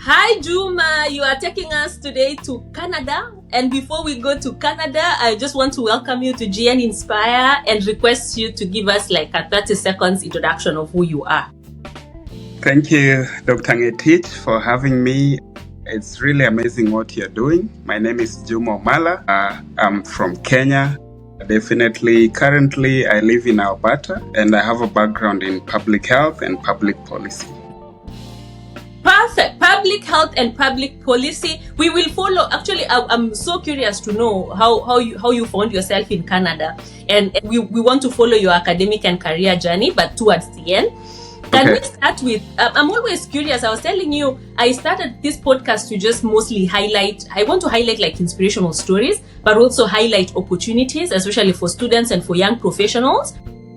Hi Juma, you are taking us today to Canada. And before we go to Canada, I just want to welcome you to GN Inspire and request you to give us like a 30 seconds introduction of who you are. Thank you, Dr. Ngetich, for having me. It's really amazing what you're doing. My name is Juma Omala. I'm from Kenya. Definitely, currently I live in Alberta and I have a background in public health and public policy. Perfect. Public health and public policy. We will follow. Actually, I'm so curious to know how you found yourself in Canada, and we want to follow your academic and career journey, but towards the end. Can we start with, I'm always curious. I was telling you, I started this podcast to just mostly I want to highlight like inspirational stories, but also highlight opportunities, especially for students and for young professionals.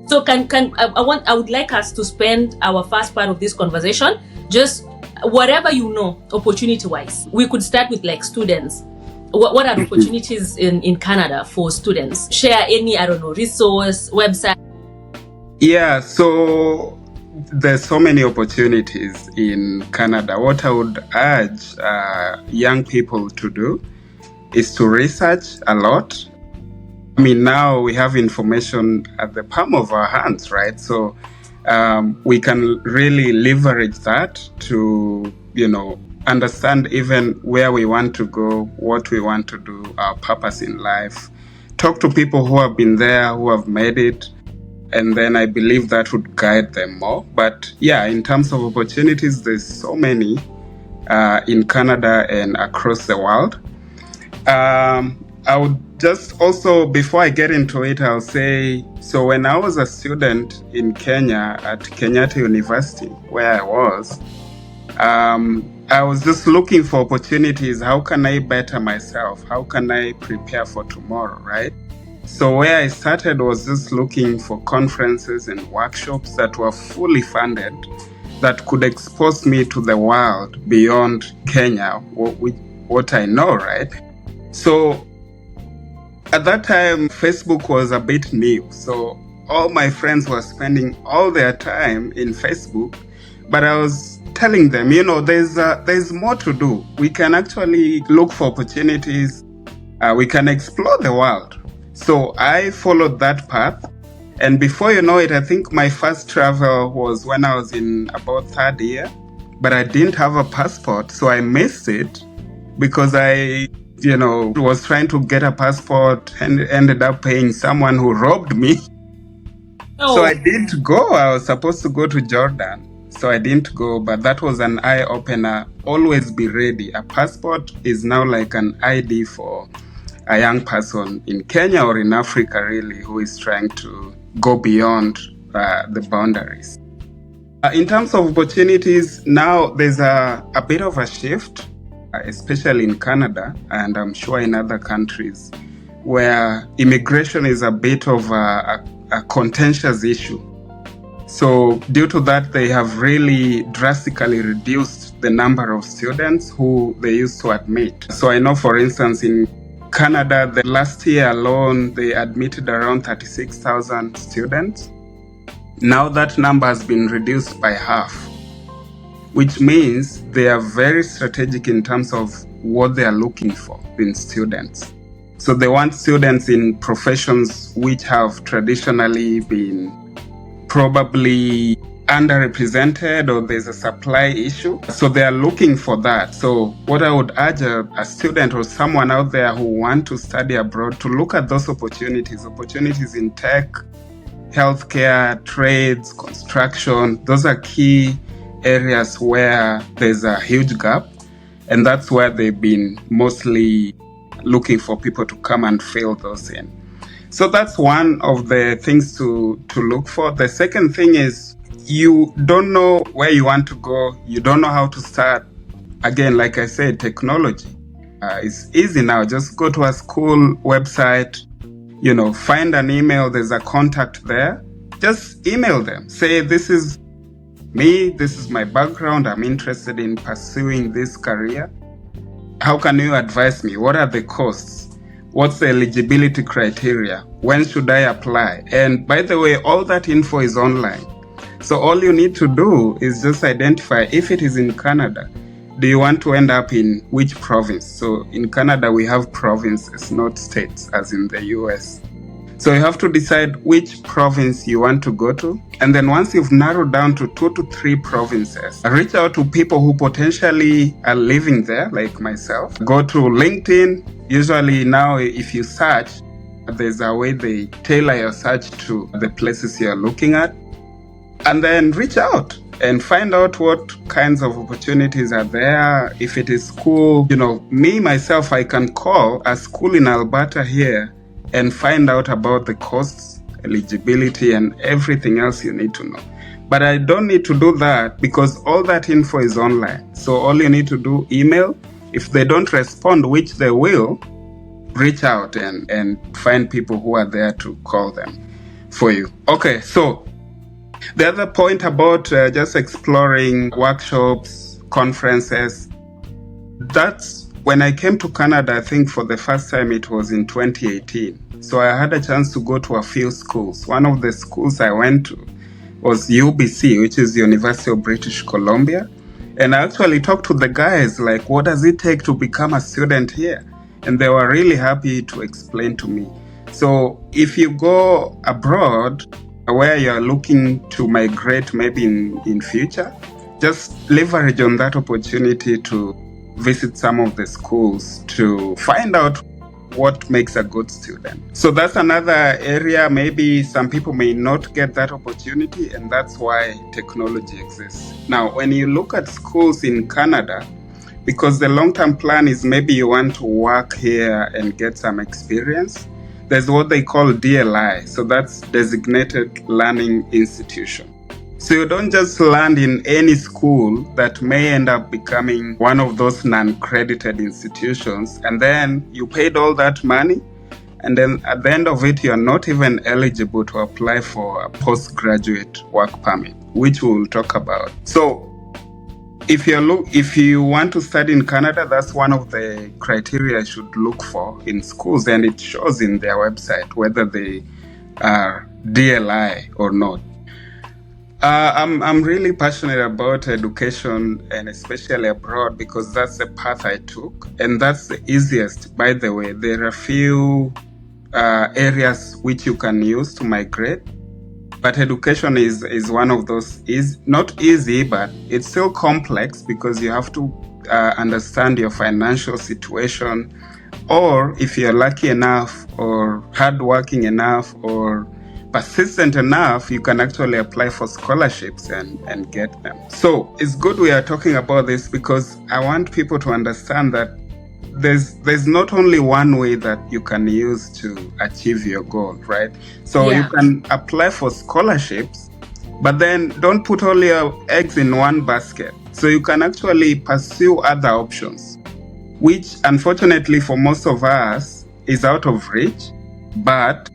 So I would like us to spend our first part of this conversation, just whatever you know, opportunity-wise. We could start with like students. What are opportunities in Canada for students? Share any, resource, website. Yeah, so there's so many opportunities in Canada. What I would urge young people to do is to research a lot. I mean, now we have information at the palm of our hands, right? So we can really leverage that to, understand even where we want to go, what we want to do, our purpose in life. Talk to people who have been there, who have made it. And then I believe that would guide them more. But yeah, in terms of opportunities, there's so many in Canada and across the world. I would just also, before I get into it, I'll say, so when I was a student in Kenya at Kenyatta University, where I was just looking for opportunities. How can I better myself? How can I prepare for tomorrow, right? So where I started was just looking for conferences and workshops that were fully funded, that could expose me to the world beyond Kenya, what I know, right? So at that time, Facebook was a bit new. So all my friends were spending all their time in Facebook, but I was telling them, there's more to do. We can actually look for opportunities. We can explore the world. So I followed that path. And before you know it, I think my first travel was when I was in about third year, but I didn't have a passport. So I missed it because I, was trying to get a passport and ended up paying someone who robbed me. Oh. So I didn't go. I was supposed to go to Jordan. So I didn't go, but that was an eye-opener. Always be ready. A passport is now like an ID for a young person in Kenya or in Africa, really, who is trying to go beyond the boundaries. In terms of opportunities, now there's a bit of a shift, especially in Canada, and I'm sure in other countries, where immigration is a bit of a contentious issue. So due to that, they have really drastically reduced the number of students who they used to admit. So I know, for instance, in Canada, the last year alone, they admitted around 36,000 students. Now that number has been reduced by half, which means they are very strategic in terms of what they are looking for in students. So they want students in professions which have traditionally been probably underrepresented, or there's a supply issue. So they are looking for that. So what I would urge a student or someone out there who want to study abroad to look at those opportunities in tech, healthcare, trades, construction. Those are key areas where there's a huge gap. And that's where they've been mostly looking for people to come and fill those in. So that's one of the things to look for. The second thing is, you don't know where you want to go. You don't know how to start. Again, like I said, technology is easy now. Just go to a school website, find an email. There's a contact there. Just email them. Say, this is me. This is my background. I'm interested in pursuing this career. How can you advise me? What are the costs? What's the eligibility criteria? When should I apply? And by the way, all that info is online. So all you need to do is just identify if it is in Canada. do you want to end up in which province? So in Canada, we have provinces, not states, as in the US. So you have to decide which province you want to go to. And then once you've narrowed down to 2 to 3 provinces, reach out to people who potentially are living there, like myself. Go to LinkedIn. Usually now, if you search, there's a way they tailor your search to the places you're looking at. And then reach out and find out what kinds of opportunities are there. If it is school, me, myself, I can call a school in Alberta here and find out about the costs, eligibility, and everything else you need to know. But I don't need to do that because all that info is online. So all you need to do, email. If they don't respond, which they will, reach out and find people who are there to call them for you. Okay, so the other point about just exploring workshops, conferences, that's when I came to Canada, I think for the first time it was in 2018. So I had a chance to go to a few schools. One of the schools I went to was UBC, which is University of British Columbia. And I actually talked to the guys, like, what does it take to become a student here? And they were really happy to explain to me. So if you go abroad where you're looking to migrate maybe in future, just leverage on that opportunity to visit some of the schools to find out what makes a good student. So that's another area. Maybe some people may not get that opportunity, and that's why technology exists. Now, when you look at schools in Canada, because the long-term plan is maybe you want to work here and get some experience, there's what they call DLI. So that's Designated Learning Institution. So you don't just land in any school that may end up becoming one of those non-credited institutions, and then you paid all that money, and then at the end of it, you're not even eligible to apply for a postgraduate work permit, which we'll talk about. So if you want to study in Canada, that's one of the criteria you should look for in schools, and it shows in their website whether they are DLI or not. I'm really passionate about education, and especially abroad, because that's the path I took, and that's the easiest. By the way, there are a few areas which you can use to migrate, but education is one of those. Is not easy, but it's still complex because you have to understand your financial situation, or if you're lucky enough or hardworking enough or persistent enough, you can actually apply for scholarships and get them. So it's good we are talking about this because I want people to understand that there's not only one way that you can use to achieve your goal, right? So you can apply for scholarships, but then don't put all your eggs in one basket. So you can actually pursue other options, which unfortunately for most of us is out of reach. But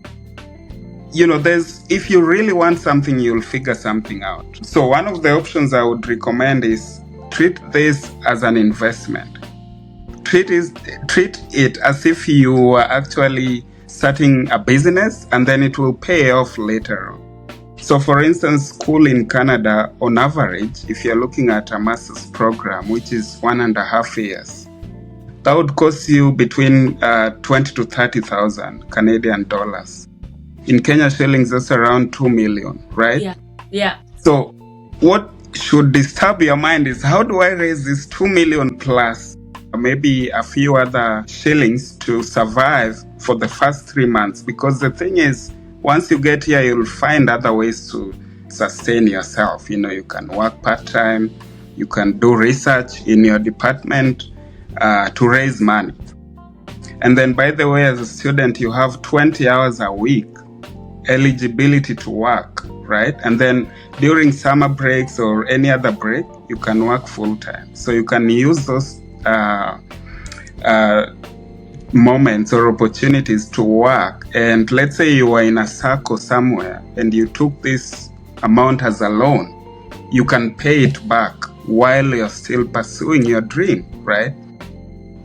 if you really want something, you'll figure something out. So one of the options I would recommend is treat this as an investment. Treat it as if you are actually starting a business, and then it will pay off later on. So for instance, school in Canada, on average, if you're looking at a master's program, which is 1.5 years, that would cost you between 20 to 30,000 Canadian dollars. In Kenya shillings, that's around 2 million, right? Yeah. So what should disturb your mind is, how do I raise this 2 million plus maybe a few other shillings to survive for the first 3 months? Because the thing is, once you get here, you'll find other ways to sustain yourself. You can work part-time, you can do research in your department to raise money. And then, by the way, as a student, you have 20 hours a week eligibility to work, right? And then during summer breaks or any other break, you can work full-time. So you can use those moments or opportunities to work. And let's say you were in a circle somewhere and you took this amount as a loan, you can pay it back while you're still pursuing your dream, right?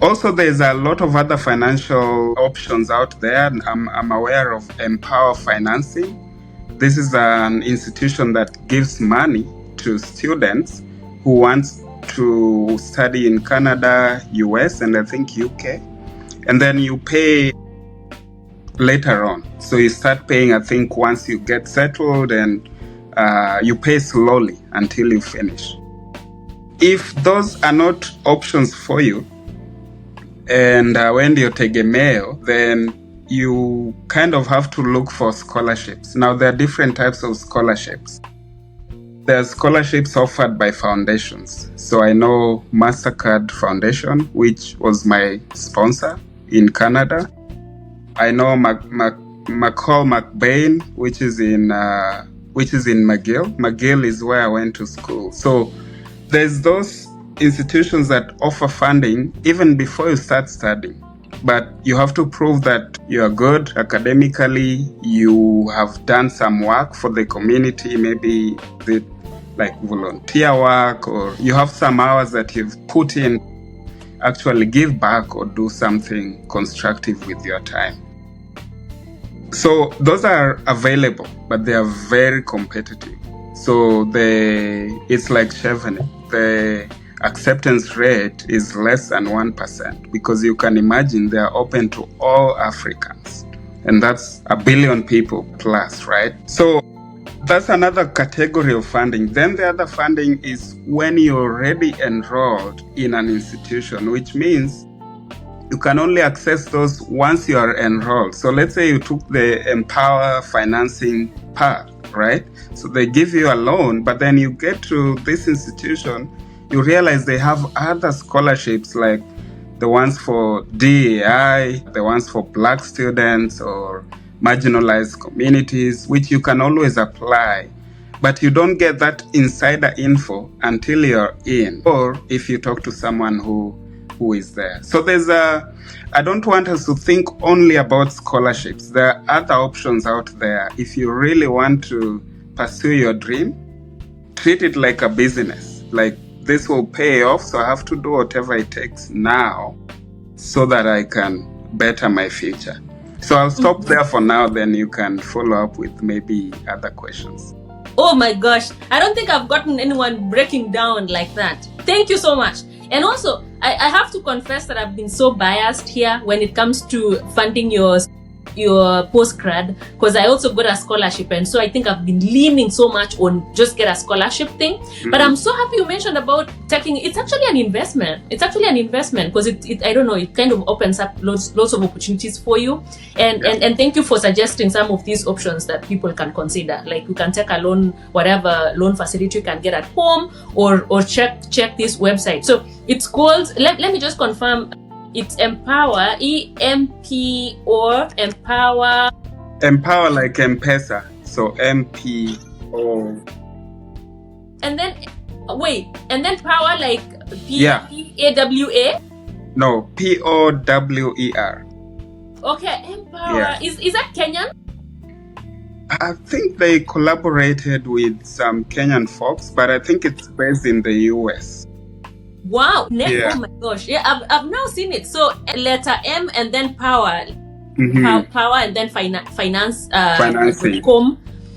Also, there's a lot of other financial options out there. I'm aware of Mpower Financing. This is an institution that gives money to students who want to study in Canada, US, and I think UK. And then you pay later on. So you start paying, I think, once you get settled, and you pay slowly until you finish. If those are not options for you, and when you're tegemeo, then you kind of have to look for scholarships. Now, there are different types of scholarships. There are scholarships offered by foundations. So I know MasterCard Foundation, which was my sponsor in Canada. I know McCall McBain, which is in McGill. McGill is where I went to school. So there's those institutions that offer funding even before you start studying. But you have to prove that you are good academically, you have done some work for the community, maybe like volunteer work, or you have some hours that you've put in, actually give back or do something constructive with your time. So those are available, but they are very competitive. So it's like Chevening. The acceptance rate is less than 1%, because you can imagine they are open to all Africans, and that's 1 billion people plus, right? So that's another category of funding. Then the other funding is when you're already enrolled in an institution, which means you can only access those once you are enrolled. So let's say you took the Mpower Financing path, right? So they give you a loan, but then you get to this institution, you realize they have other scholarships, like the ones for DEI, the ones for Black students or marginalized communities, which you can always apply. But you don't get that insider info until you're in, or if you talk to someone who is there. So I don't want us to think only about scholarships. There are other options out there. If you really want to pursue your dream, treat it like a business. Like, this will pay off, so I have to do whatever it takes now so that I can better my future. So I'll stop there for now, then you can follow up with maybe other questions. Oh my gosh, I don't think I've gotten anyone breaking down like that. Thank you so much. And also, I have to confess that I've been so biased here when it comes to funding your postgrad, because I also got a scholarship, and so I think I've been leaning so much on just get a scholarship thing. But I'm so happy you mentioned about taking. It's actually an investment. Because it I don't know, it kind of opens up lots of opportunities for you. And thank you for suggesting some of these options that people can consider. Like, you can take a loan, whatever loan facility you can get at home, or check this website. So it's called. Let me just confirm. It's Mpower, E-M-P or Mpower. Mpower like M-Pesa, so M-P-O. And then Power like P-A-W-A? No, P-O-W-E-R. Okay, Mpower. Yeah. Is that Kenyan? I think they collaborated with some Kenyan folks, but I think it's based in the US. Wow. Oh my gosh. Yeah, I've now seen it. So letter M and then power. Power and then financing.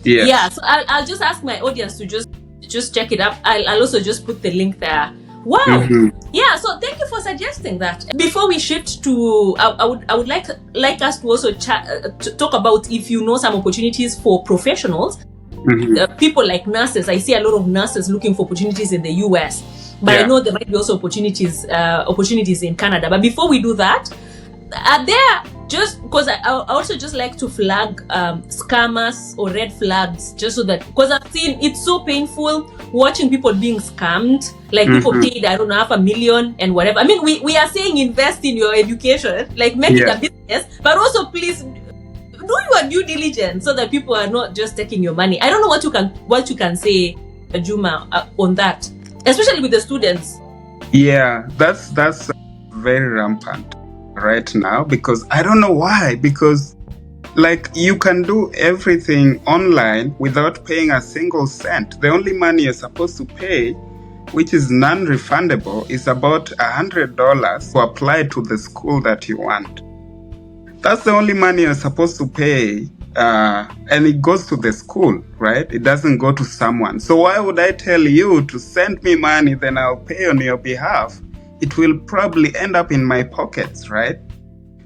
Yeah. So I'll just ask my audience to just check it up. I'll also just put the link there. Wow. Yeah, so thank you for suggesting that. Before we shift to, I would like us to also to talk about if you know some opportunities for professionals. People like nurses. I see a lot of nurses looking for opportunities in the US. But I know there might be also opportunities in Canada. But before we do that, are there, just because I also just like to flag scammers or red flags, just so that, because I've seen it's so painful watching people being scammed. Like, people paid, I don't know, $500,000 and whatever. I mean, we are saying invest in your education, like make it a business, but also please do your due diligence so that people are not just taking your money. I don't know what you can say, Juma, on that. Especially with the students. Yeah, that's very rampant right now, because I don't know why. Because, like, you can do everything online without paying a single cent. The only money you're supposed to pay, which is non-refundable, is about $100 to apply to the school that you want. That's the only money you're supposed to pay and it goes to the school, right? It doesn't go to someone. So why would I tell you to send me money, then I'll pay on your behalf? It will probably end up in my pockets, right?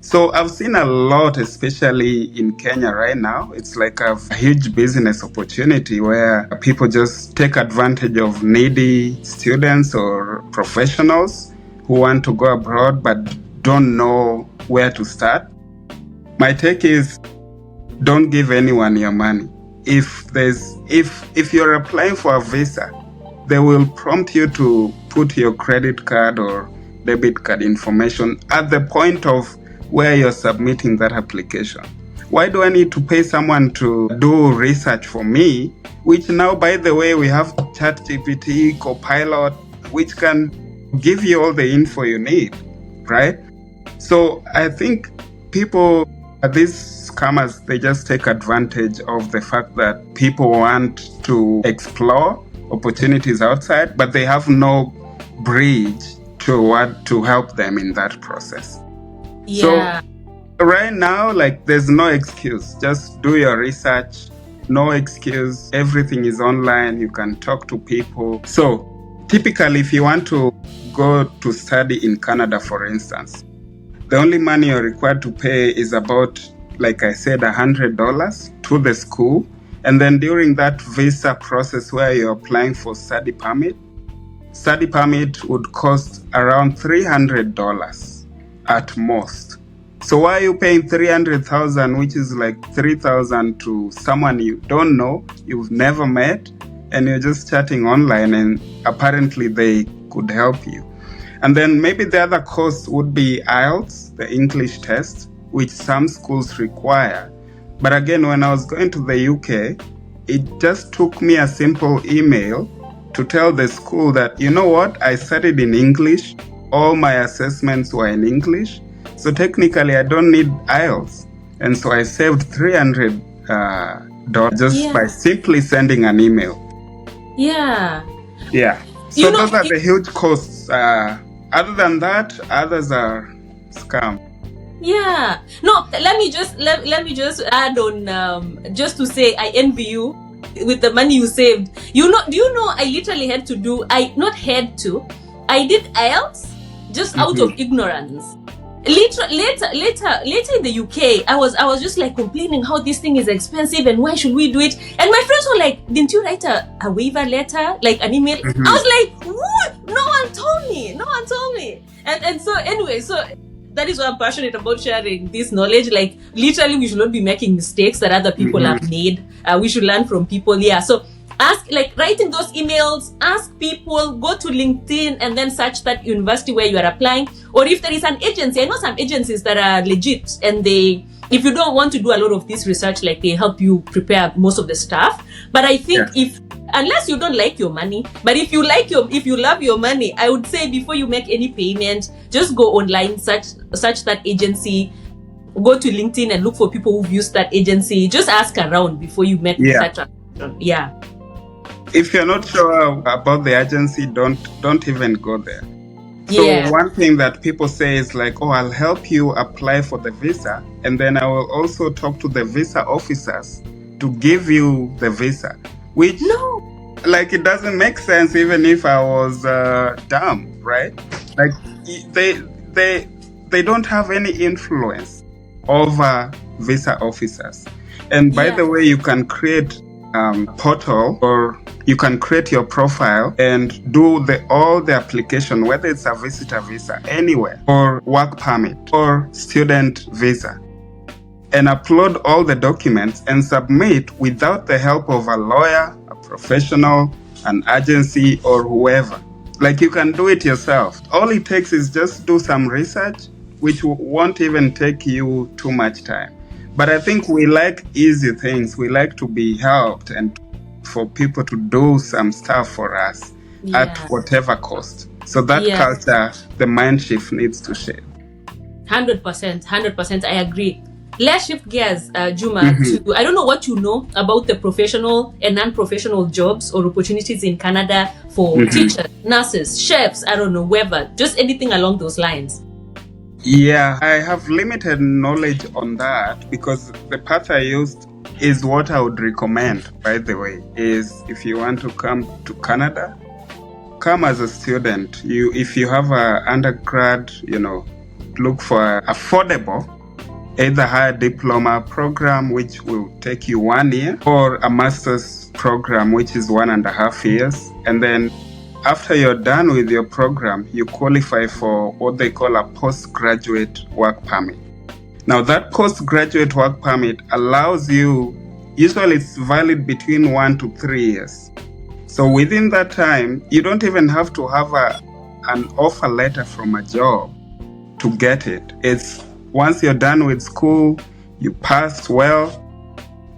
So I've seen a lot, especially in Kenya right now. It's like a huge business opportunity where people just take advantage of needy students or professionals who want to go abroad but don't know where to start. My take is, don't give anyone your money. If you're applying for a visa, they will prompt you to put your credit card or debit card information at the point of where you're submitting that application. Why do I need to pay someone to do research for me? Which now, by the way, we have ChatGPT, Copilot, which can give you all the info you need, right? So I think these scammers, they just take advantage of the fact that people want to explore opportunities outside, but they have no bridge to help them in that process. Yeah. So right now, like, there's no excuse. Just do your research. No excuse. Everything is online. You can talk to people. So typically, if you want to go to study in Canada, for instance, the only money you're required to pay is about, like I said, $100 to the school. And then during that visa process where you're applying for study permit would cost around $300 at most. So why are you paying $300,000, which is like $3,000 to someone you don't know, you've never met, and you're just chatting online, and apparently they could help you? And then maybe the other cost would be IELTS, the English test, which some schools require. But again, when I was going to the UK, it just took me a simple email to tell the school that, you know what, I studied in English, all my assessments were in English, so technically I don't need IELTS. And so I saved $300 by simply sending an email. Yeah. So those are the huge costs. Other than that, others are scam. Yeah. No, let me just add on, just to say I envy you with the money you saved. Do you know I literally I did IELTS just out of ignorance. Later in the UK, I was just like complaining how this thing is expensive and why should we do it? And my friends were like, didn't you write a waiver letter, like an email? I was like, what? No one told me. And so anyway, so that is why I'm passionate about sharing this knowledge. Like, literally, we should not be making mistakes that other people have made. We should learn from people. Yeah. So ask, like, writing those emails, ask people, go to LinkedIn and then search that university where you are applying. Or if there is an agency, I know some agencies that are legit, and if you don't want to do a lot of this research, like, they help you prepare most of the stuff. But I think unless you don't like your money, but if you love your money, I would say before you make any payment, just go online, search that agency, go to LinkedIn and look for people who've used that agency. Just ask around before you make such a If you're not sure about the agency, don't even go there. So one thing that people say is like, oh, I'll help you apply for the visa, and then I will also talk to the visa officers to give you the visa. Which, like, it doesn't make sense even if I was dumb, right? Like, they don't have any influence over visa officers. And by the way, you can create portal, or you can create your profile and do all the application, whether it's a visitor visa anywhere, or work permit, or student visa, and upload all the documents and submit without the help of a lawyer, a professional, an agency, or whoever. Like, you can do it yourself. All it takes is just do some research, which won't even take you too much time. But I think we like easy things. We like to be helped and for people to do some stuff for us at whatever cost. So that culture, the mind shift needs to shift. 100%. I agree. Let's shift gears, Juma, to, I don't know what you know about the professional and non-professional jobs or opportunities in Canada for teachers, nurses, chefs, I don't know, whoever, just anything along those lines. Yeah, I have limited knowledge on that because the path I used is what I would recommend, by the way, is if you want to come to Canada, come as a student. If you have an undergrad, look for affordable, either higher diploma program, which will take you 1 year, or a master's program, which is 1.5 years. And then after you're done with your program, you qualify for what they call a postgraduate work permit. Now, that postgraduate work permit allows you, usually it's valid between 1 to 3 years. So within that time, you don't even have to have an offer letter from a job to get it. It's once you're done with school, you passed well,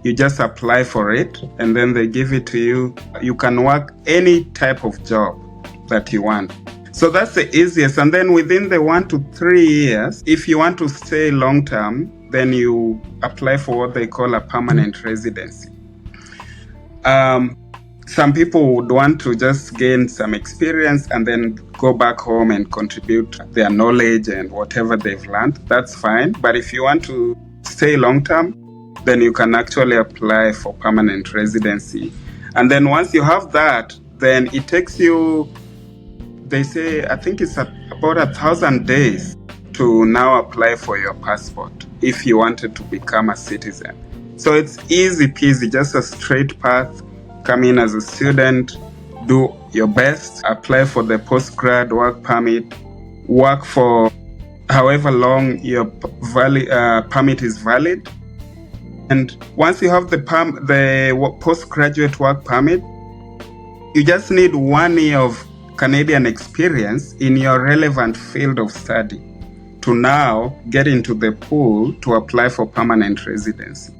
you just apply for it, and then they give it to you. You can work any type of job that you want. So that's the easiest. And then within the 1 to 3 years, if you want to stay long term, then you apply for what they call a permanent residency. Some people would want to just gain some experience and then go back home and contribute their knowledge and whatever they've learned. That's fine. But if you want to stay long term, then you can actually apply for permanent residency. And then once you have that, then it takes you, they say, I think it's about 1,000 days to now apply for your passport if you wanted to become a citizen. So it's easy peasy, just a straight path. Come in as a student, do your best, apply for the postgrad work permit, work for however long your permit is valid. And once you have the postgraduate work permit, you just need 1 year of Canadian experience in your relevant field of study to now get into the pool to apply for permanent residency.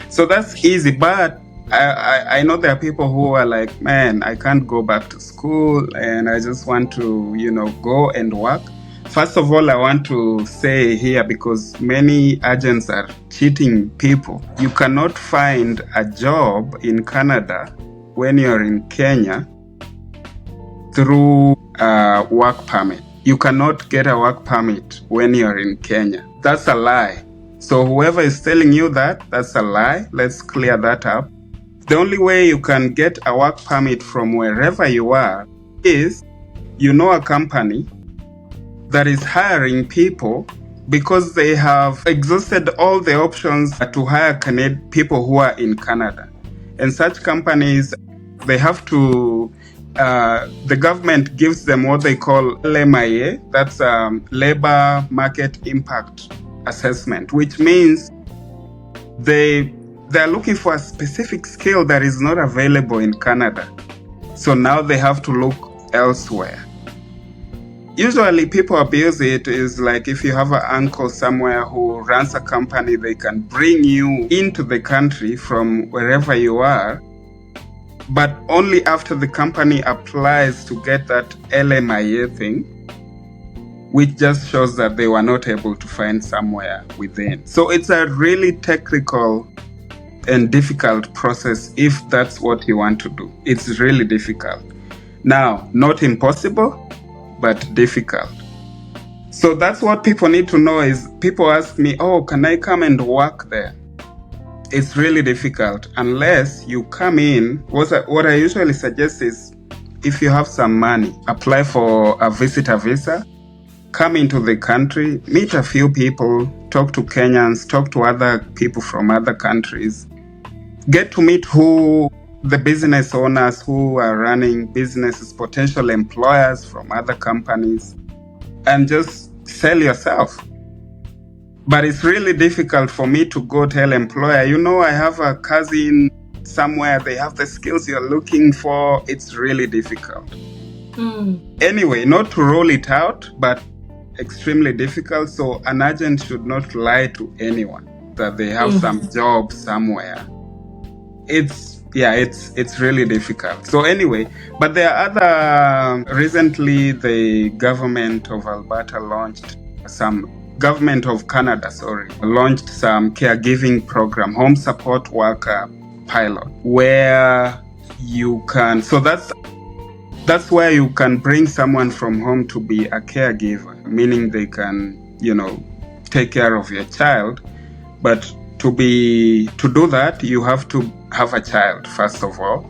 So that's easy, but I know there are people who are like, man, I can't go back to school and I just want to, go and work. First of all, I want to say here, because many agents are cheating people. You cannot find a job in Canada when you're in Kenya through a work permit. You cannot get a work permit when you're in Kenya. That's a lie. So whoever is telling you that, that's a lie. Let's clear that up. The only way you can get a work permit from wherever you are is a company that is hiring people because they have exhausted all the options to hire people who are in Canada. And such companies, they have to, the government gives them what they call LMIA, that's Labor Market Impact Assessment, which means they're looking for a specific skill that is not available in Canada. So now they have to look elsewhere. Usually people abuse it is like if you have an uncle somewhere who runs a company, they can bring you into the country from wherever you are, but only after the company applies to get that LMIA thing, which just shows that they were not able to find somewhere within. So it's a really technical and difficult process if that's what you want to do. It's really difficult. Now, not impossible, but difficult. So that's what people need to know is people ask me, oh, can I come and work there? It's really difficult unless you come in. What I usually suggest is if you have some money, apply for a visitor visa, come into the country, meet a few people, talk to Kenyans, talk to other people from other countries, get to meet the business owners who are running businesses, potential employers from other companies, and just sell yourself. But it's really difficult for me to go tell employer, I have a cousin somewhere, they have the skills you're looking for. It's really difficult. Anyway, not to roll it out, but extremely difficult. So an agent should not lie to anyone that they have some job somewhere. It's really difficult. So anyway, but there are other, recently the government of Alberta launched government of Canada, launched some caregiving program, home support worker pilot, where you can, so that's where you can bring someone from home to be a caregiver, meaning they can, take care of your child, but to do that, you have to have a child, first of all.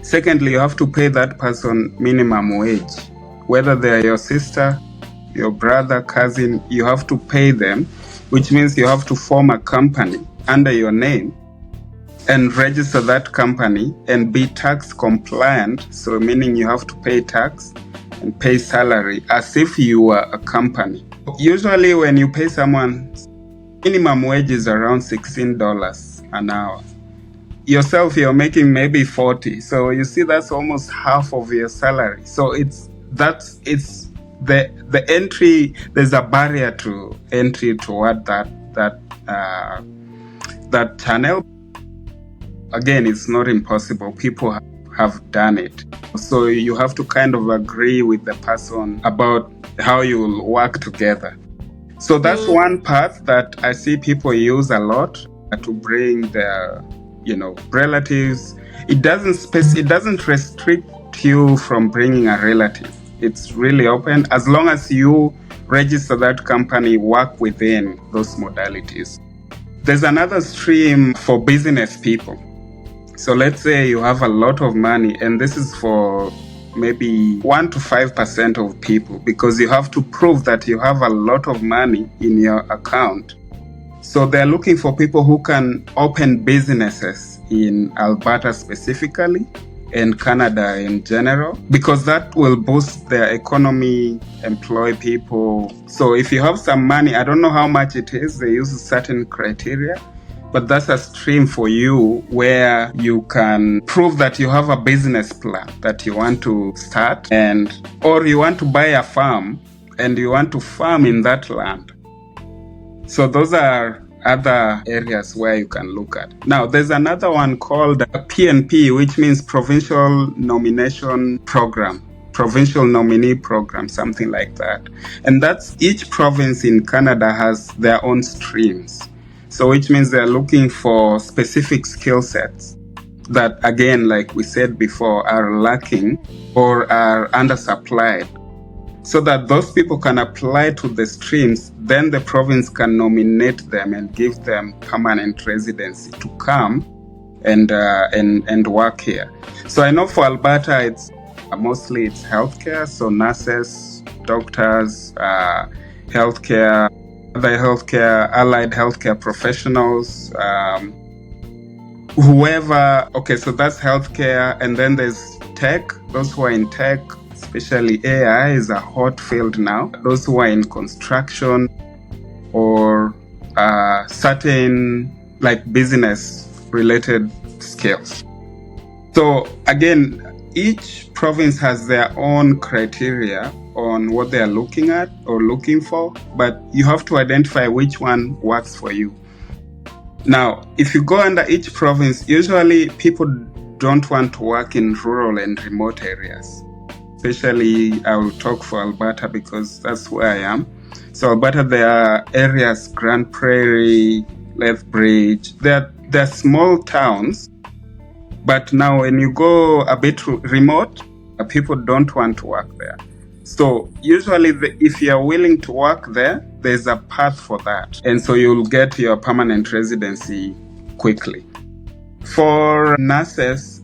Secondly, you have to pay that person minimum wage. Whether they are your sister, your brother, cousin, you have to pay them, which means you have to form a company under your name and register that company and be tax compliant. So meaning you have to pay tax and pay salary as if you were a company. Usually when you pay someone, minimum wage is around $16 an hour. Yourself, you're making maybe 40. So you see, that's almost half of your salary. So it's the entry. There's a barrier to entry toward that channel. Again, it's not impossible. People have done it. So you have to kind of agree with the person about how you'll work together. So that's one part that I see people use a lot to bring their relatives. It doesn't restrict you from bringing a relative. It's really open as long as you register that company, work within those modalities. There's another stream for business people. So let's say you have a lot of money, and this is for maybe 1 to 5% of people, because you have to prove that you have a lot of money in your account. So they're looking for people who can open businesses in Alberta specifically and Canada in general, because that will boost their economy, employ people. So if you have some money, I don't know how much it is, they use certain criteria, but that's a stream for you where you can prove that you have a business plan that you want to start, or you want to buy a farm and you want to farm in that land. So those are other areas where you can look at. Now, there's another one called PNP, which means Provincial Nomination Program, Provincial Nominee Program, something like that. And that's each province in Canada has their own streams. So which means they're looking for specific skill sets that, again, like we said before, are lacking or are undersupplied, so that those people can apply to the streams. Then the province can nominate them and give them permanent residency to come and work here. So I know for Alberta, it's mostly healthcare, so nurses, doctors, healthcare, other healthcare, allied healthcare professionals, whoever. Okay, so that's healthcare, and then there's tech. Those who are in tech, especially AI is a hot field now. Those who are in construction or certain like business related skills. So again, each province has their own criteria on what they are looking at or looking for, but you have to identify which one works for you. Now, if you go under each province, usually people don't want to work in rural and remote areas. Especially, I will talk for Alberta because that's where I am. So Alberta, there are areas, Grand Prairie, Lethbridge, they're small towns. But now when you go a bit remote, people don't want to work there. So usually if you're willing to work there, there's a path for that. And so you'll get your permanent residency quickly. For nurses,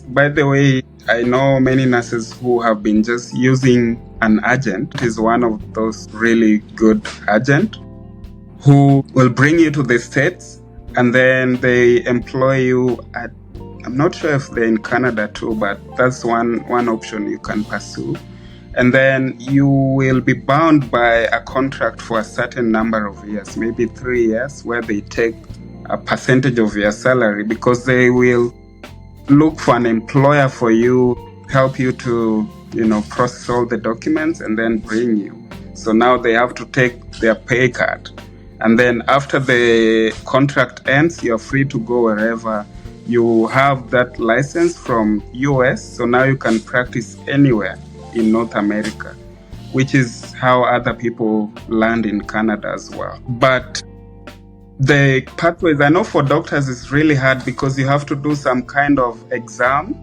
by the way, I know many nurses who have been just using an agent. It is one of those really good agents who will bring you to the States and then they employ you at, I'm not sure if they're in Canada too, but that's one option you can pursue. And then you will be bound by a contract for a certain number of years, maybe 3 years, where they take a percentage of your salary, because they will look for an employer for you, help you to, process all the documents and then bring you. So now they have to take their pay cut. And then after the contract ends, you're free to go wherever. You have that license from US, so now you can practice anywhere in North America, which is how other people land in Canada as well. But the pathways, I know for doctors it's really hard because you have to do some kind of exam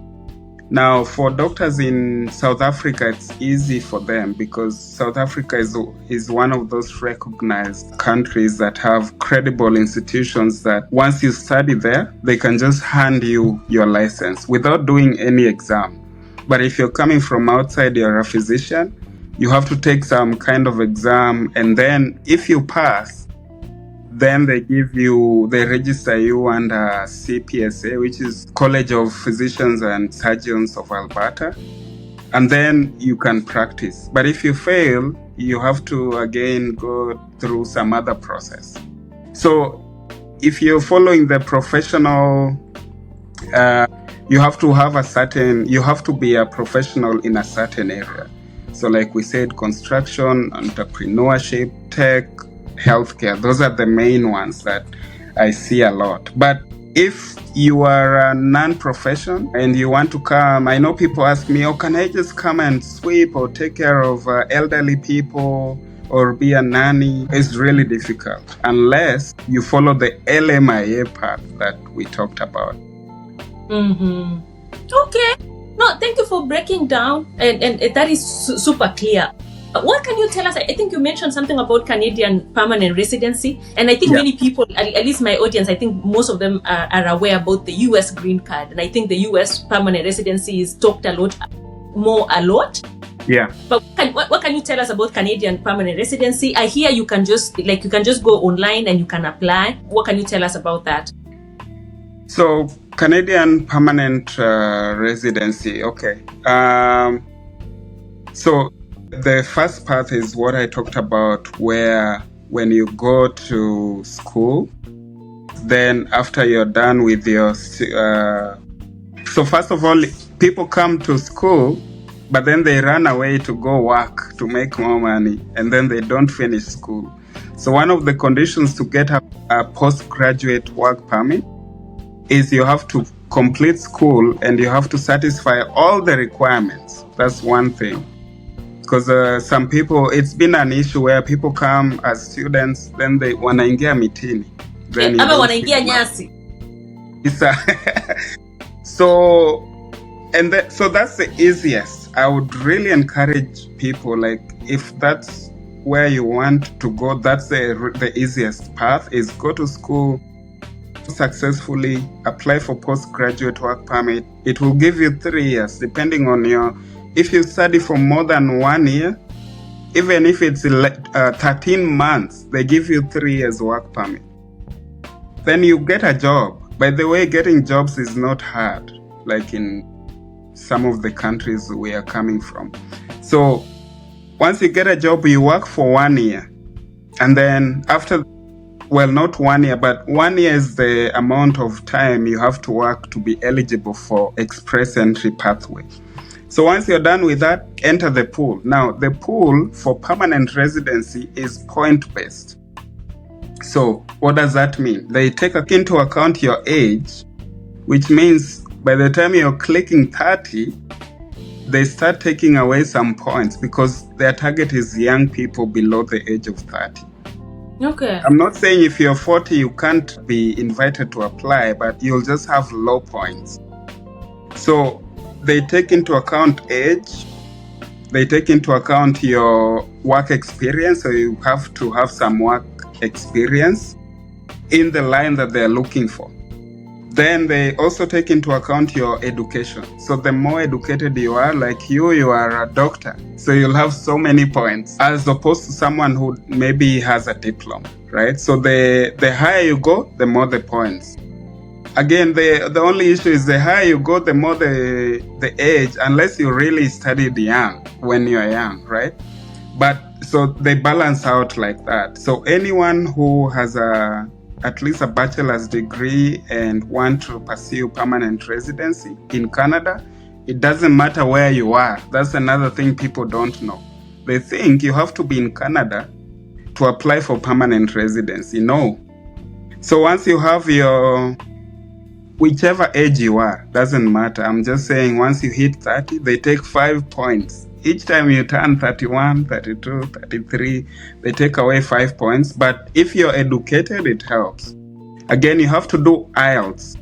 Now, for doctors in South Africa, it's easy for them because South Africa is one of those recognized countries that have credible institutions that once you study there, they can just hand you your license without doing any exam. But if you're coming from outside, you're a physician, you have to take some kind of exam, and then if you pass, then they register you under CPSA, which is College of Physicians and Surgeons of Alberta, and then you can practice. But if you fail, you have to again go through some other process. So if you're following the professional, you have to be a professional in a certain area. So like we said, construction, entrepreneurship, tech, healthcare, those are the main ones that I see a lot. But if you are a non-profession and you want to come, I know people ask me, can I just come and sweep or take care of elderly people or be a nanny? It's really difficult unless you follow the LMIA path that we talked about. Okay. No, thank you for breaking down, and that is super clear. What can you tell us? I think you mentioned something about Canadian permanent residency, and I think many people, at least my audience, I think most of them are aware about the US green card, and I think the US permanent residency is talked a lot. Yeah. But what can you tell us about Canadian permanent residency? I hear you can just go online and you can apply. What can you tell us about that? So Canadian permanent residency, okay. So the first part is what I talked about, where when you go to school, then after you're done with your... so first of all, people come to school, but then they run away to go work to make more money, and then they don't finish school. So one of the conditions to get a postgraduate work permit is you have to complete school and you have to satisfy all the requirements. That's one thing. Because some people, it's been an issue where people come as students, then they wanaingia mitini. Then wanaingia nyasi. So that's the easiest. I would really encourage people, like, if that's where you want to go, that's the easiest path, is go to school, successfully apply for postgraduate work permit. It will give you 3 years, depending on if you study for more than 1 year, even if it's 13 months, they give you 3 years work permit. Then you get a job. By the way, getting jobs is not hard, like in some of the countries we are coming from. So once you get a job, you work for 1 year. And then after, well, not 1 year, but 1 year is the amount of time you have to work to be eligible for express entry pathway. So once you're done with that, enter the pool. Now, the pool for permanent residency is point-based. So what does that mean? They take into account your age, which means by the time you're clicking 30, they start taking away some points because their target is young people below the age of 30. Okay. I'm not saying if you're 40, you can't be invited to apply, but you'll just have low points. So they take into account age, they take into account your work experience, so you have to have some work experience in the line that they're looking for. Then they also take into account your education. So the more educated you are, like you are a doctor, so you'll have so many points, as opposed to someone who maybe has a diploma, right? So the higher you go, the more the points. Again, the only issue is the higher you go, the more the age, unless you really studied young when you're young, right? But so they balance out like that. So anyone who has at least a bachelor's degree and want to pursue permanent residency in Canada, it doesn't matter where you are. That's another thing people don't know. They think you have to be in Canada to apply for permanent residency. No. So once you have your... whichever age you are, doesn't matter. I'm just saying once you hit 30, they take 5 points. Each time you turn 31, 32, 33, they take away 5 points. But if you're educated, it helps. Again, you have to do IELTS.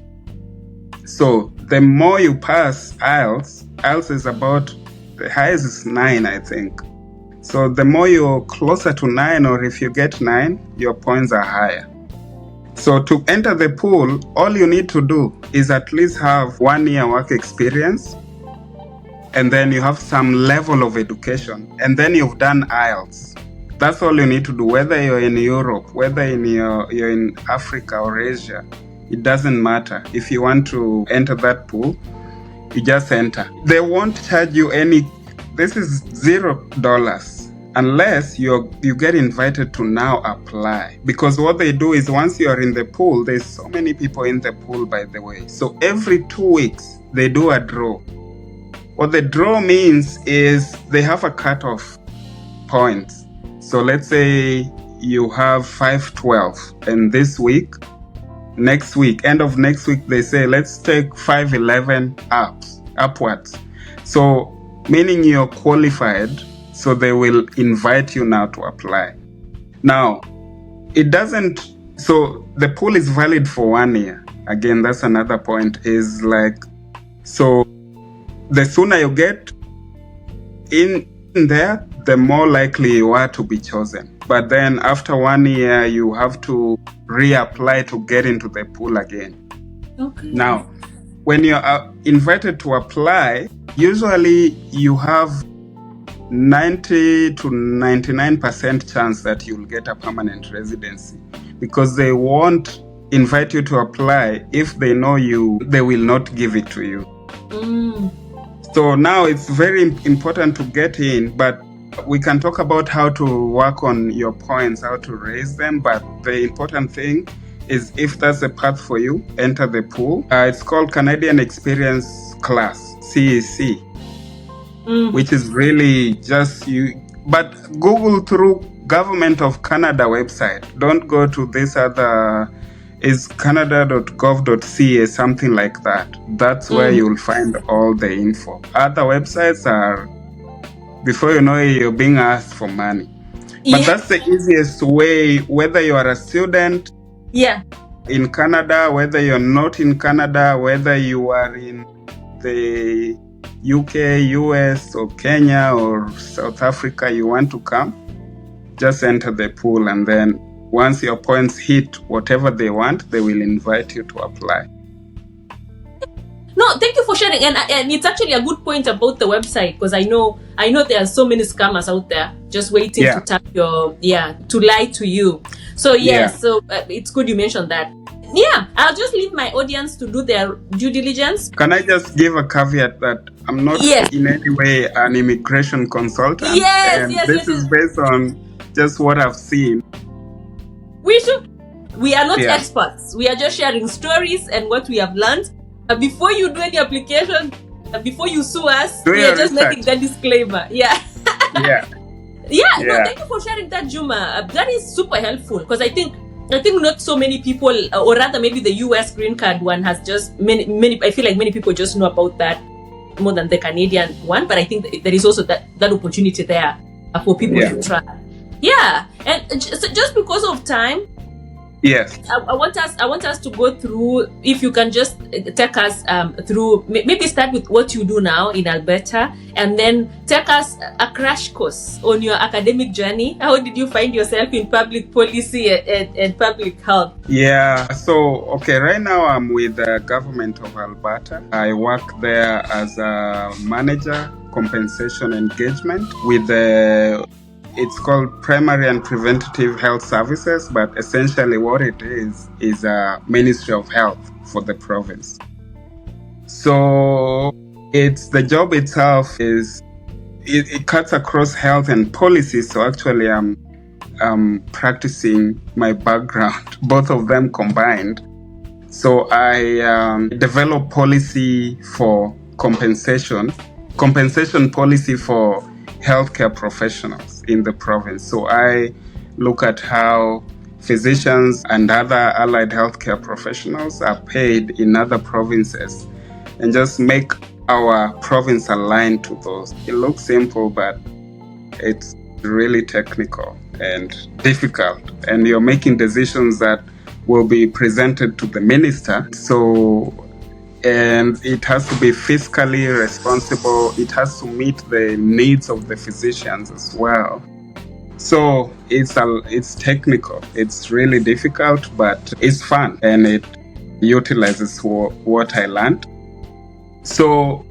So the more you pass IELTS is about, the highest is 9, I think. So the more you're closer to 9, or if you get 9, your points are higher. So to enter the pool, all you need to do is at least have 1 year work experience, and then you have some level of education, and then you've done IELTS. That's all you need to do, whether you're in Europe, whether you're in Africa or Asia, it doesn't matter. If you want to enter that pool, you just enter. They won't charge you any, this is $0 unless you get invited to now apply. Because what they do is once you're in the pool, there's so many people in the pool, by the way. So every 2 weeks, they do a draw. What the draw means is they have a cutoff points. So let's say you have 512, and this week, next week, end of next week, they say, let's take 511 upwards. So meaning you're qualified, so they will invite you now to apply. Now, so the pool is valid for 1 year. Again, that's another point, is like, so the sooner you get in there, the more likely you are to be chosen. But then after 1 year, you have to reapply to get into the pool again. Okay. Now, when you are invited to apply, usually you have 90 to 99% chance that you'll get a permanent residency, because they won't invite you to apply if they know they will not give it to you. So now it's very important to get in, but we can talk about how to work on your points, how to raise them. But the important thing is, if that's a path for you, enter the pool. It's called Canadian Experience Class, CEC, which is really just you. But Google through Government of Canada website. Don't go to this other, is canada.gov.ca, something like that. That's where you'll find all the info. Other websites are, before you know it, you're being asked for money. But that's the easiest way, whether you are a student in Canada, whether you're not in Canada, whether you are in the UK, US, or Kenya, or South Africa, you want to come, just enter the pool, and then once your points hit whatever they want, they will invite you to apply. No, thank you for sharing, and it's actually a good point about the website, because I know there are so many scammers out there just waiting to tap to lie to you. So so it's good you mentioned that. I'll just leave my audience to do their due diligence. Can I just give a caveat that I'm not in any way an immigration consultant? This is based on just what I've seen. We are not experts. We are just sharing stories and what we have learned. Before you do any application, before you sue us, we are just making that disclaimer. No, thank you for sharing that, Juma. That is super helpful, because I think not so many people, or rather maybe the US green card one has just many. I feel like many people just know about that more than the Canadian one. But I think there is also that opportunity there for people to try. And just because of time, I want us to go through. If you can just take us through, maybe start with what you do now in Alberta, and then take us a crash course on your academic journey. How did you find yourself in public policy and public health? So right now I'm with the government of Alberta. I work there as a manager, compensation engagement with it's called Primary and Preventative Health Services, but essentially what it is a Ministry of Health for the province. So the job itself is, it cuts across health and policy. So actually I'm practicing my background, both of them combined. So I develop policy for compensation policy for healthcare professionals in the province. So I look at how physicians and other allied healthcare professionals are paid in other provinces, and just make our province aligned to those. It looks simple, but it's really technical and difficult, and you're making decisions that will be presented to the minister. So and it has to be fiscally responsible. It has to meet the needs of the physicians as well. So it's technical. It's really difficult, but it's fun, and it utilizes what I learned. So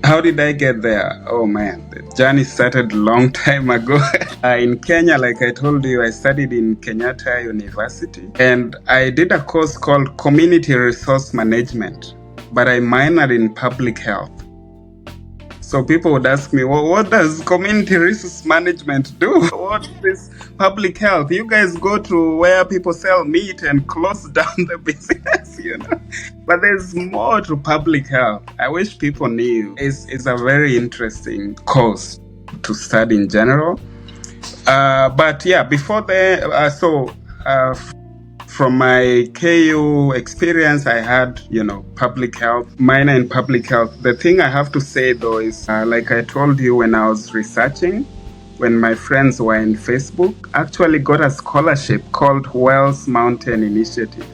how did I get there? Oh man, the journey started a long time ago. In Kenya, like I told you, I studied in Kenyatta University, and I did a course called Community Resource Management, but I minored in public health. So people would ask me, well, what does community resource management do? What is public health? You guys go to where people sell meat and close down the business, But there's more to public health. I wish people knew. It's a very interesting course to study in general. But yeah, before that, from my KU experience, I had, public health, minor in public health. The thing I have to say, though, is like I told you when I was researching, when my friends were in Facebook, actually got a scholarship called Wells Mountain Initiative.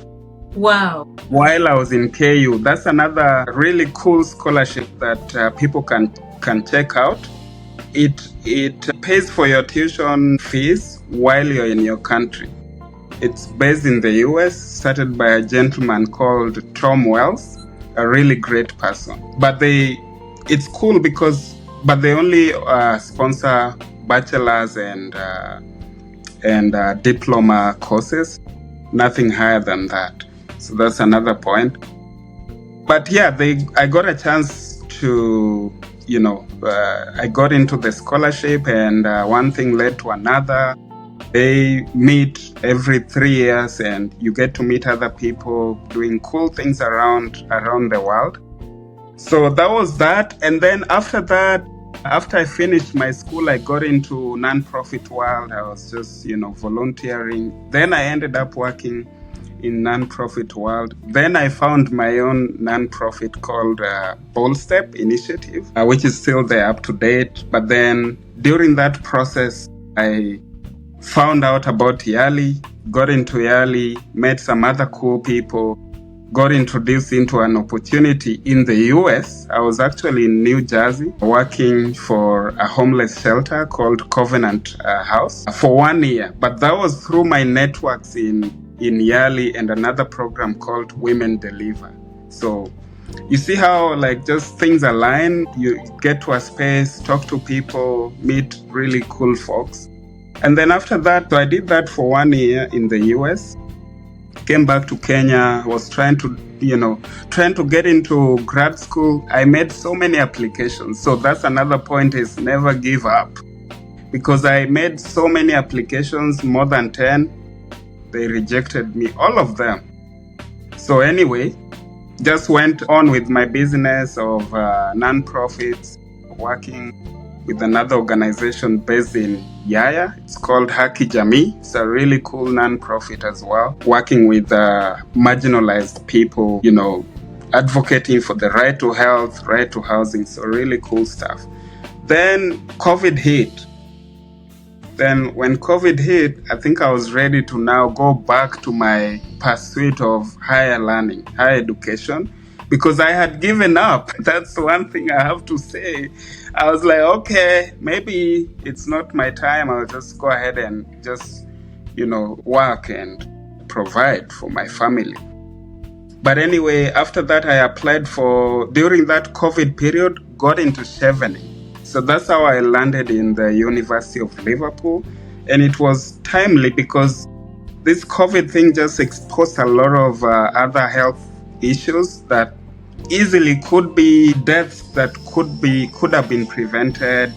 Wow. While I was in KU, that's another really cool scholarship that people can check out. It pays for your tuition fees while you're in your country. It's based in the US, started by a gentleman called Tom Wells, a really great person. But it's cool but they only sponsor bachelor's and diploma courses, nothing higher than that. So that's another point. But yeah, I got a chance to, I got into the scholarship, and one thing led to another. They meet every 3 years, and you get to meet other people doing cool things around the world. So that was that. And then after that, after I finished my school, I got into nonprofit world. I was just, volunteering. Then I ended up working in nonprofit world. Then I found my own nonprofit called Bold Step Initiative, which is still there, up to date. But then during that process, I found out about YALI, got into YALI, met some other cool people, got introduced into an opportunity in the US. I was actually in New Jersey working for a homeless shelter called Covenant House for 1 year. But that was through my networks in YALI and another program called Women Deliver. So you see how just things align. You get to a space, talk to people, meet really cool folks. And then after that, so I did that for 1 year in the US, came back to Kenya, was trying to get into grad school. I made so many applications. So that's another point, is never give up. Because I made so many applications, more than 10, they rejected me, all of them. So anyway, just went on with my business of nonprofits, working with another organization based in Yaya. It's called Haki Jamii. It's a really cool nonprofit as well, working with marginalized people, advocating for the right to health, right to housing. So really cool stuff. Then COVID hit. Then when COVID hit, I think I was ready to now go back to my pursuit of higher learning, higher education, because I had given up. That's one thing I have to say. I was like, okay, maybe it's not my time. I'll just go ahead and just, work and provide for my family. But anyway, after that, I applied during that COVID period, got into Chevening. So that's how I landed in the University of Liverpool. And it was timely because this COVID thing just exposed a lot of other health issues that easily could be deaths that could have been prevented,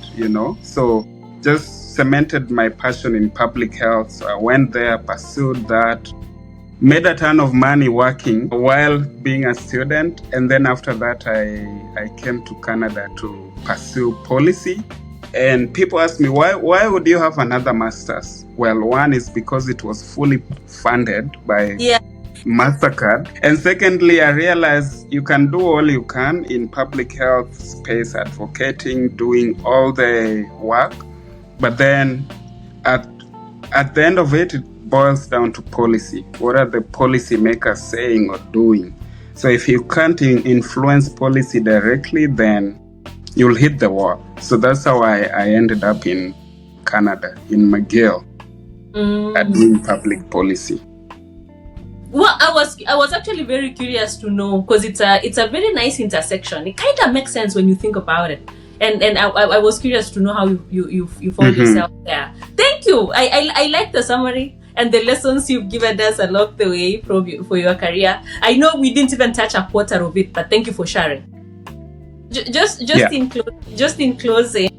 So just cemented my passion in public health. So I went there, pursued that, made a ton of money working while being a student. And then after that, I came to Canada to pursue policy. And people ask me, why would you have another master's? Well, one is because it was fully funded by MasterCard. And secondly, I realized you can do all you can in public health space, advocating, doing all the work. But then at the end of it boils down to policy. What are the policy makers saying or doing? So if you can't influence policy directly, then you'll hit the wall. So that's how I ended up in Canada, in McGill, doing public policy. Well, I was actually very curious to know, because it's a very nice intersection. It kind of makes sense when you think about it, and I was curious to know how you found yourself there. Thank you. I like the summary and the lessons you've given us along the way for your career. I know we didn't even touch a quarter of it, but thank you for sharing. Just in closing,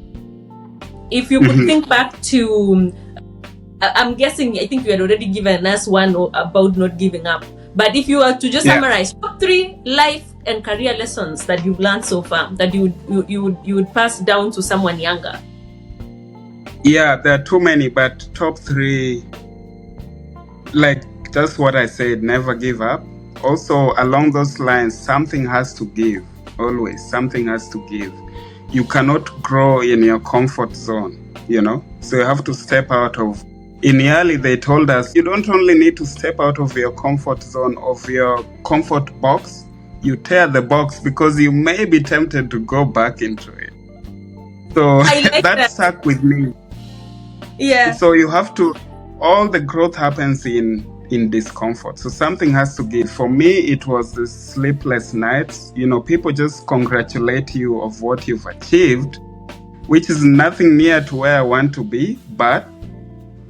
if you could think back to, I'm guessing, I think you had already given us one about not giving up. But if you were to just summarize top 3 life and career lessons that you've learned so far, that you would pass down to someone younger. Yeah, there are too many, but top 3, like just what I said, never give up. Also, along those lines, something has to give. Always, something has to give. You cannot grow in your comfort zone, So you have to step out of. In Yali, they told us you don't only need to step out of your comfort zone, of your comfort box. You tear the box because you may be tempted to go back into it. So that stuck with me. Yeah. So you have to. All the growth happens in discomfort. So something has to give. For me, it was the sleepless nights. People just congratulate you of what you've achieved, which is nothing near to where I want to be, but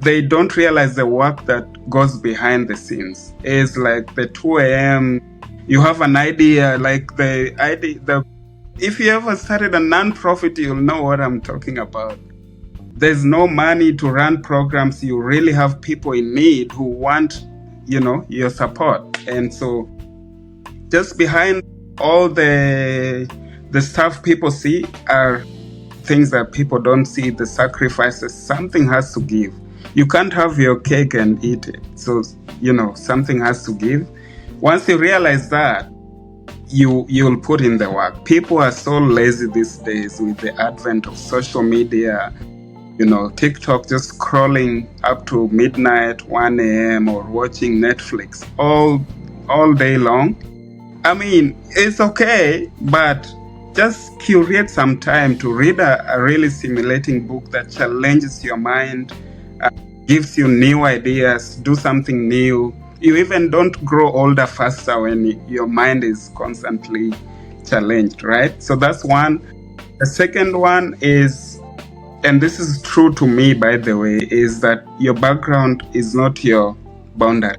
they don't realize the work that goes behind the scenes. It's like the 2 a.m. You have an idea, like the idea. If you ever started a non-profit, you'll know what I'm talking about. There's no money to run programs. You really have people in need who want, your support. And so just behind all the stuff people see are things that people don't see, the sacrifices. Something has to give. You can't have your cake and eat it. So, something has to give. Once you realize that, you'll put in the work. People are so lazy these days with the advent of social media. TikTok, just scrolling up to midnight, 1 a.m. or watching Netflix all day long. I mean, it's okay, but just curate some time to read a really stimulating book that challenges your mind, gives you new ideas, do something new. You even don't grow older faster when your mind is constantly challenged, right? So that's one. The second one is, and this is true to me, by the way, is that your background is not your boundary.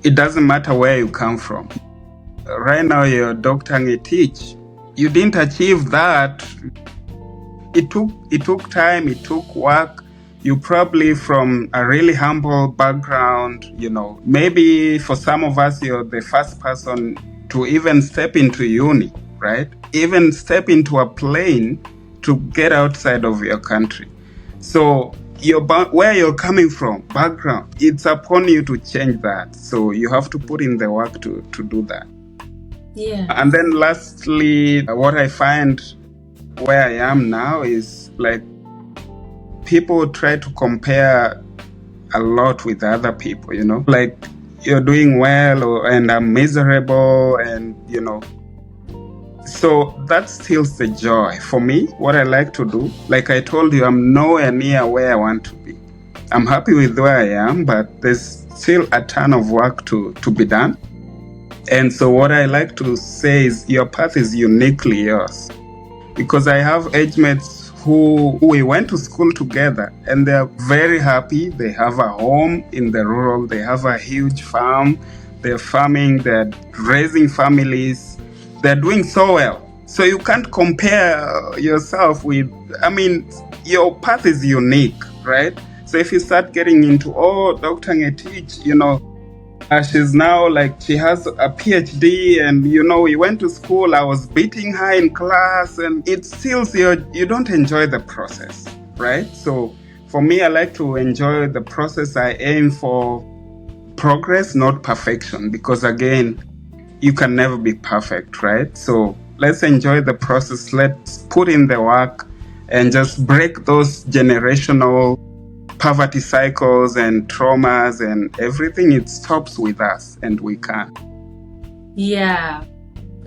It doesn't matter where you come from. Right now, you're a doctor and you teach. You didn't achieve that. It took time, it took work. You probably from a really humble background, maybe for some of us, you're the first person to even step into uni, right? Even step into a plane to get outside of your country. So where you're coming from, background, it's upon you to change that. So you have to put in the work to do that. Yeah. And then lastly, what I find where I am now is like people try to compare a lot with other people, like you're doing well and I'm miserable and, So that steals the joy. For me, what I like to do, like I told you, I'm nowhere near where I want to be. I'm happy with where I am, but there's still a ton of work to be done. And so what I like to say is your path is uniquely yours. Because I have age mates who we went to school together and they're very happy. They have a home in the rural. They have a huge farm. They're farming. They're raising families. They're doing so well. So you can't compare yourself with, your path is unique, right? So if you start getting into, Dr. Ngetich, she's now like, she has a PhD and, we went to school, I was beating her in class and it still, you don't enjoy the process, right? So for me, I like to enjoy the process. I aim for progress, not perfection, because again, you can never be perfect, right? So let's enjoy the process. Let's put in the work and just break those generational poverty cycles and traumas and everything. It stops with us and we can. Yeah.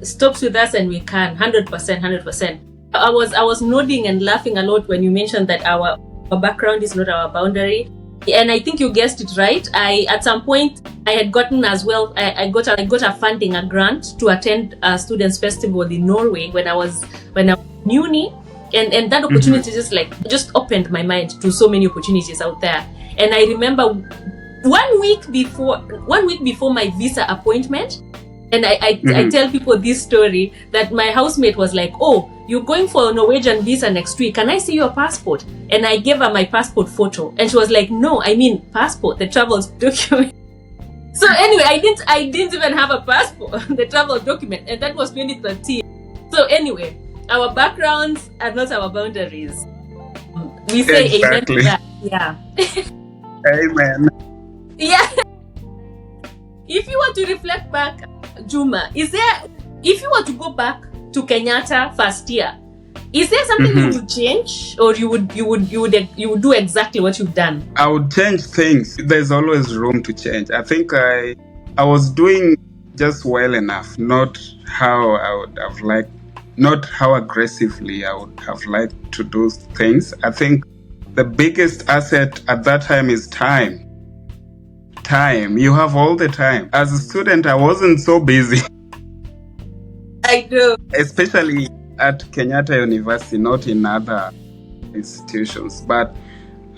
stops with us and we can 100%. I was nodding and laughing a lot when you mentioned that our background is not our boundary, and I think you guessed it right. At some point I had gotten as well. I got a funding, a grant to attend a students festival in Norway when I was in uni, and that opportunity just opened my mind to so many opportunities out there. And I remember 1 week before my visa appointment, and I tell people this story, that my housemate was like, "Oh, you're going for a Norwegian visa next week. Can I see your passport?" And I gave her my passport photo, and she was like, "No, I mean passport, the travel document." So anyway, I didn't even have a passport, the travel document, and that was 2013. So anyway, our backgrounds are not our boundaries. We say exactly. Amen to that. Yeah. Amen. Yeah. If you were to reflect back, Juma, if you were to go back to Kenyatta first year, is there something you would change, or you would do exactly what you've done? I would change things. There's always room to change. I think I was doing just well enough, not how I would have liked, not how aggressively I would have liked to do things. I think the biggest asset at that time is time. You have all the time. As a student, I wasn't so busy. I do. Especially at Kenyatta University, not in other institutions. But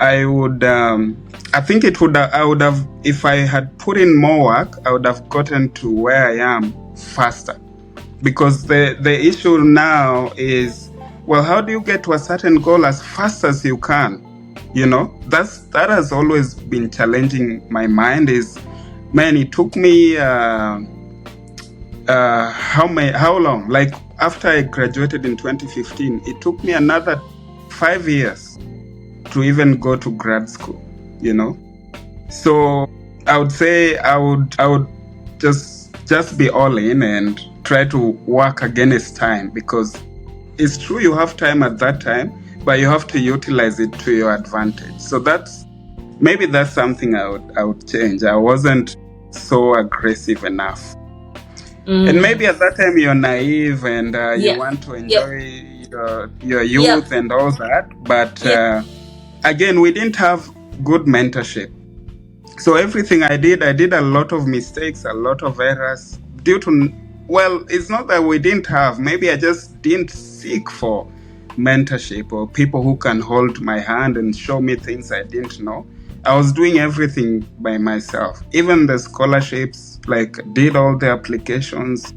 I would, I think I would have, if I had put in more work, I would have gotten to where I am faster. Because the issue now is, well, how do you get to a certain goal as fast as you can? You know, that has always been challenging my mind. Is, man, it took me how long? Like, after I graduated in 2015, it took me another 5 years to even go to grad school. You know, so I would say I would just be all in and try to work against time, because it's true you have time at that time, but you have to utilize it to your advantage. So maybe that's something I would change. I wasn't so aggressive enough. And maybe at that time you're naive and you want to enjoy your youth and all that. But again, we didn't have good mentorship. So everything I did a lot of mistakes, a lot of errors due to, well, it's not that we didn't have, maybe I just didn't seek for mentorship or people who can hold my hand and show me things I didn't know. I was doing everything by myself. Even the scholarships, like, did all the applications,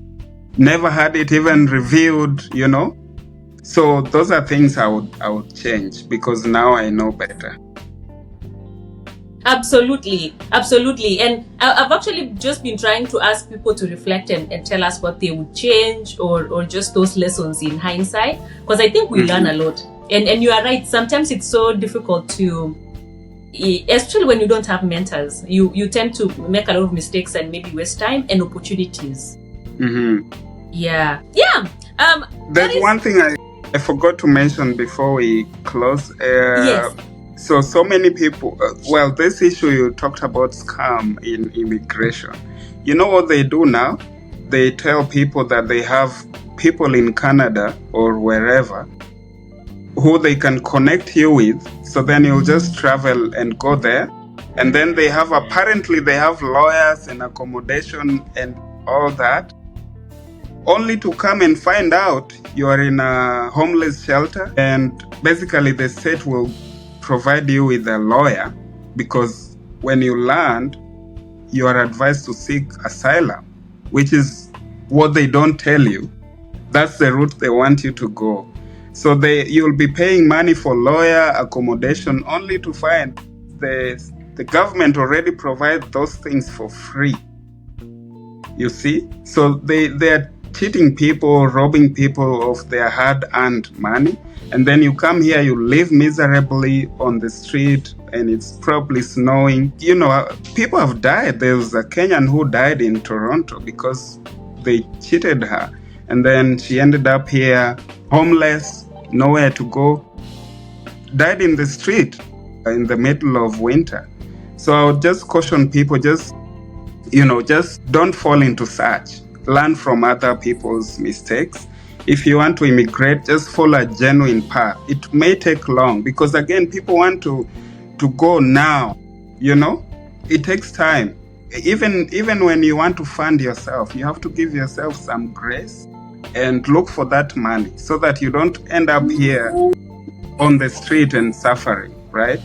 never had it even reviewed, you know. So those are things I would change, because now I know better. Absolutely. And I've actually just been trying to ask people to reflect and tell us what they would change, or just those lessons in hindsight, because I think we learn a lot. And you are right, sometimes it's so difficult to, especially when you don't have mentors, you tend to make a lot of mistakes and maybe waste time and opportunities. Yeah. There's one thing I forgot to mention before we close. Yes. So many people, well, this issue you talked about, scam in immigration. You know what they do now? They tell people that they have people in Canada or wherever who they can connect you with. So then you'll just travel and go there. And then apparently they have lawyers and accommodation and all that, only to come and find out you are in a homeless shelter. And basically the state will provide you with a lawyer, because when you land, you are advised to seek asylum, which is what they don't tell you. That's the route they want you to go. So you'll be paying money for lawyer accommodation, only to find the government already provide those things for free. You see? So they're cheating people, robbing people of their hard-earned money. And then you come here, you live miserably on the street, and it's probably snowing. You know, people have died. There was a Kenyan who died in Toronto because they cheated her. And then she ended up here, homeless, nowhere to go. Died in the street in the middle of winter. So I would just caution people, just don't fall into such. learn from other people's mistakes. If you want to immigrate, just follow a genuine path. It may take long because, again, people want to go now, It takes time. Even when you want to fund yourself, you have to give yourself some grace and look for that money so that you don't end up here on the street and suffering, right?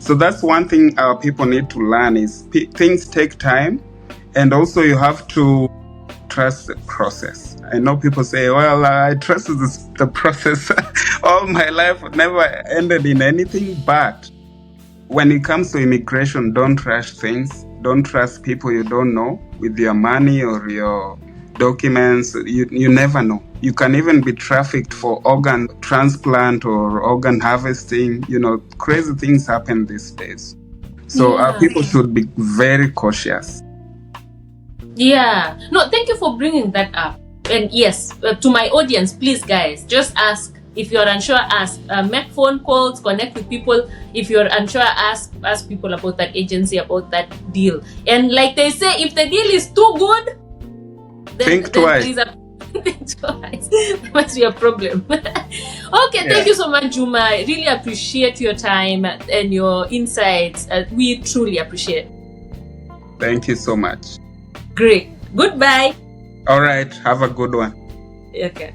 So that's one thing our people need to learn is things take time, and also you have to trust the process. I know people say, well, I trusted the process all my life, never ended in anything. But when it comes to immigration, don't rush things. Don't trust people you don't know with your money or your documents. You never know. You can even be trafficked for organ transplant or organ harvesting. Crazy things happen these days. So our people should be very cautious. Yeah. No, thank you for bringing that up. And yes, to my audience, please, guys, just ask. If you're unsure, ask. Make phone calls, connect with people. If you're unsure, ask people about that agency, about that deal. And like they say, if the deal is too good, then think twice. Think twice. That must be a problem. Okay, Thank you so much, Juma. I really appreciate your time and your insights. We truly appreciate it. Thank you so much. Great. Goodbye. All right. Have a good one. Okay.